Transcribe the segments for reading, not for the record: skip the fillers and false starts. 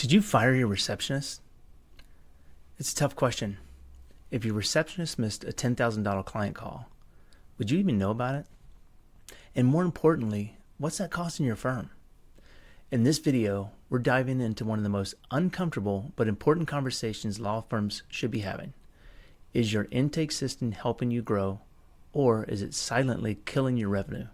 Should you fire your receptionist? It's a tough question. If your receptionist missed a $10,000 client call, would you even know about it? And more importantly, what's that costing your firm? In this video, we're diving into one of the most uncomfortable but important conversations law firms should be having. Is your intake system helping you grow, or is it silently killing your revenue?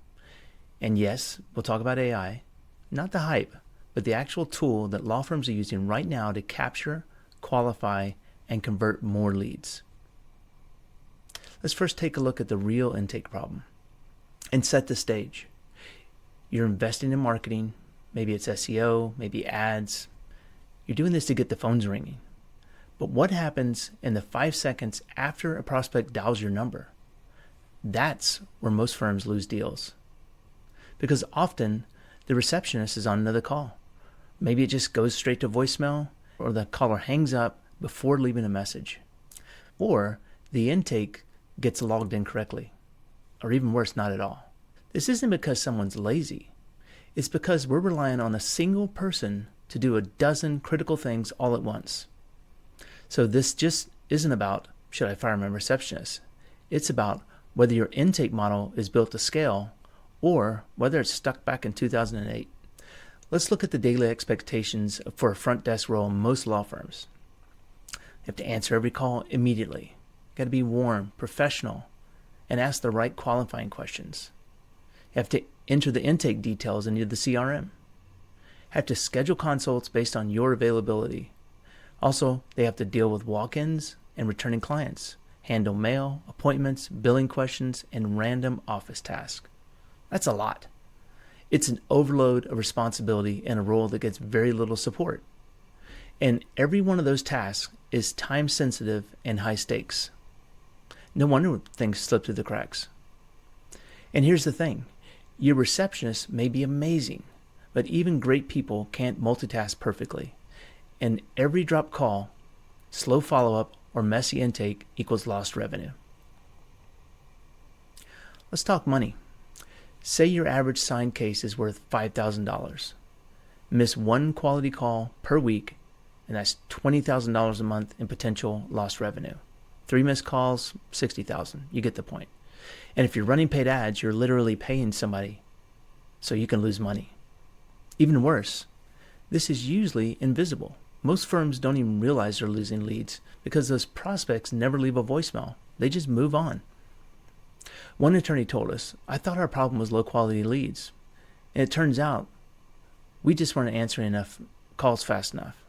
And yes, we'll talk about AI, not the hype, but the actual tool that law firms are using right now to capture, qualify, and convert more leads. Let's first take a look at the real intake problem and set the stage. You're investing in marketing, maybe it's SEO, maybe ads. You're doing this to get the phones ringing. But what happens in the 5 seconds after a prospect dials your number? That's where most firms lose deals. Because often the receptionist is on another call. Maybe it just goes straight to voicemail, or the caller hangs up before leaving a message. Or the intake gets logged in correctly. Or even worse, not at all. This isn't because someone's lazy. It's because we're relying on a single person to do a dozen critical things all at once. So this just isn't about, should I fire my receptionist? It's about whether your intake model is built to scale or whether it's stuck back in 2008. Let's look at the daily expectations for a front desk role in most law firms. You have to answer every call immediately. You got to be warm, professional, and ask the right qualifying questions. You have to enter the intake details into the CRM. You have to schedule consults based on your availability. Also, they have to deal with walk-ins and returning clients, handle mail, appointments, billing questions, and random office tasks. That's a lot. It's an overload of responsibility in a role that gets very little support. And every one of those tasks is time sensitive and high stakes. No wonder things slip through the cracks. And here's the thing. Your receptionist may be amazing, but even great people can't multitask perfectly. And every dropped call, slow follow-up, or messy intake equals lost revenue. Let's talk money. Say your average signed case is worth $5,000. Miss one quality call per week, and that's $20,000 a month in potential lost revenue. 3 missed calls, $60,000. You get the point. And if you're running paid ads, you're literally paying somebody so you can lose money. Even worse, this is usually invisible. Most firms don't even realize they're losing leads because those prospects never leave a voicemail. They just move on. One attorney told us, I thought our problem was low quality leads. And it turns out we just weren't answering enough calls fast enough.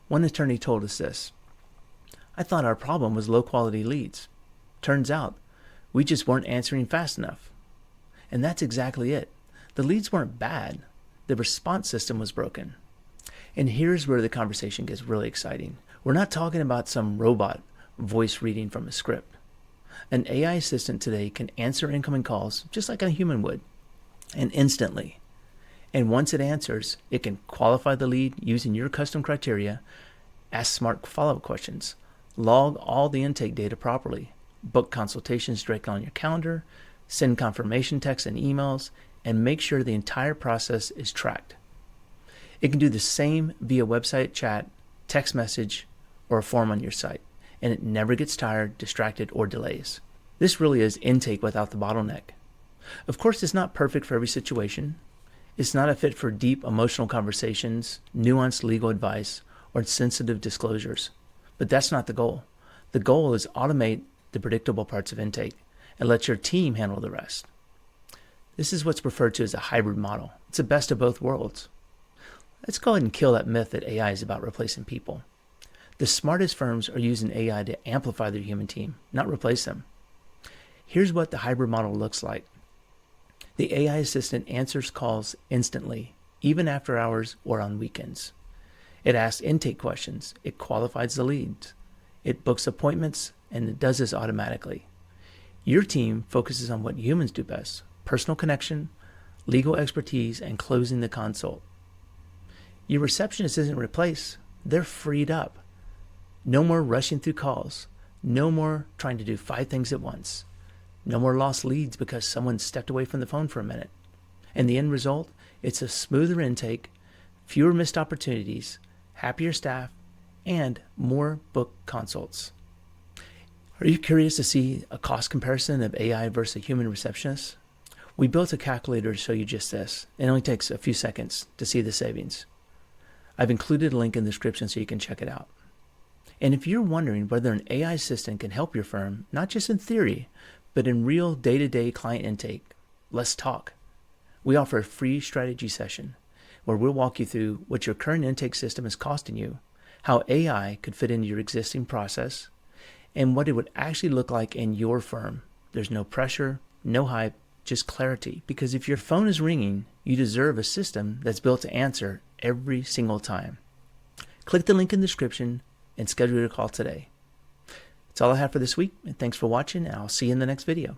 One attorney told us this, I thought our problem was low quality leads. Turns out we just weren't answering fast enough. And that's exactly it. The leads weren't bad. The response system was broken. And here's where the conversation gets really exciting. We're not talking about some robot voice reading from a script. An AI assistant today can answer incoming calls just like a human would, and instantly. And once it answers, it can qualify the lead using your custom criteria, ask smart follow-up questions, log all the intake data properly, book consultations directly on your calendar, send confirmation texts and emails, and make sure the entire process is tracked. It can do the same via website chat, text message, or a form on your site, and it never gets tired, distracted, or delays. This really is intake without the bottleneck. Of course, it's not perfect for every situation. It's not a fit for deep emotional conversations, nuanced legal advice, or sensitive disclosures. But that's not the goal. The goal is automate the predictable parts of intake and let your team handle the rest. This is what's referred to as a hybrid model. It's the best of both worlds. Let's go ahead and kill that myth that AI is about replacing people. The smartest firms are using AI to amplify their human team, not replace them. Here's what the hybrid model looks like. The AI assistant answers calls instantly, even after hours or on weekends. It asks intake questions, it qualifies the leads, it books appointments, and it does this automatically. Your team focuses on what humans do best: personal connection, legal expertise, and closing the consult. Your receptionist isn't replaced, they're freed up. No more rushing through calls. No more trying to do 5 things at once. No more lost leads because someone stepped away from the phone for a minute. And the end result, it's a smoother intake, fewer missed opportunities, happier staff, and more book consults. Are you curious to see a cost comparison of AI versus a human receptionist? We built a calculator to show you just this. It only takes a few seconds to see the savings. I've included a link in the description so you can check it out. And if you're wondering whether an AI assistant can help your firm, not just in theory, but in real day-to-day client intake, let's talk. We offer a free strategy session where we'll walk you through what your current intake system is costing you, how AI could fit into your existing process, and what it would actually look like in your firm. There's no pressure, no hype, just clarity. Because if your phone is ringing, you deserve a system that's built to answer every single time. Click the link in the description and schedule your call today. That's all I have for this week, and thanks for watching, and I'll see you in the next video.